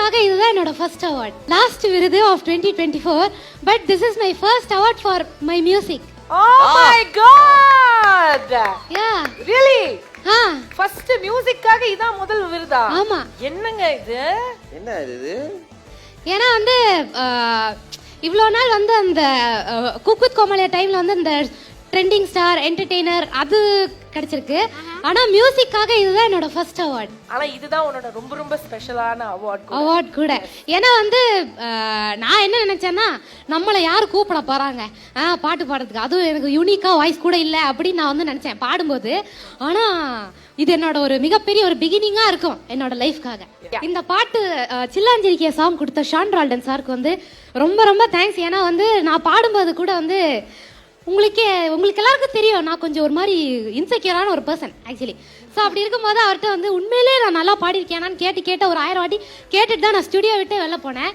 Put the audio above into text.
மியூசிக்காக இதுதான் என்னோட first award. Last விருது of 2024, but this is my first award for my music. Oh my god! Yeah. Really? First மியூசிக்காக இதான் முதல் விருதா? ஆமா. என்னங்க இது? என்ன இது? ஏன்னா வந்து இவ்வளோ நாள் வந்து அந்த குக் வித் கோமாளியா டைம்ல வந்து அந்த ட்ரெண்டிங் ஸ்டார் என்டர்டெய்னர் அது கிடைச்சிருக்கு. ஆனா மியூசிக்காக இதுதான் என்னோட ஃபர்ஸ்ட் அவார்ட். ஆனா இதுதான் உன்னோட ரொம்ப ரொம்ப ஸ்பெஷலான அவார்ட் கூட. ஏன்னா வந்து நான் என்ன நினைச்சேன்னா நம்மளை யார் கூப்பிட போறாங்க பாட்டு பாடுறதுக்கு, அதுவும் எனக்கு யூனிக்கா வாய்ஸ் கூட இல்லை அப்படின்னு நான் வந்து நினைச்சேன் பாடும்போது. ஆனா இது என்னோட ஒரு மிகப்பெரிய ஒரு பிகினிங்கா இருக்கும் என்னோட லைஃப்காக. இந்த பாட்டு சில்லாஞ்சிரிக்கிய சாங் கொடுத்த ஷான் ரால்டன் சாருக்கு வந்து ரொம்ப ரொம்ப தேங்க்ஸ். ஏன்னா வந்து நான் பாடும்போது கூட வந்து உங்களுக்கு எல்லாருக்கும் தெரியும் நான் கொஞ்சம் ஒரு மாதிரி இன்செக்யூரான ஒரு பர்சன் ஆக்சுவலி. ஸோ அப்படி இருக்கும்போது அவர்கிட்ட வந்து உண்மையிலே நான் நல்லா பாடியிருக்கேனான்னு கேட்டு ஒரு 1000 வாட்டி கேட்டுட்டு தான் நான் ஸ்டுடியோ விட்டு வெளில போனேன்.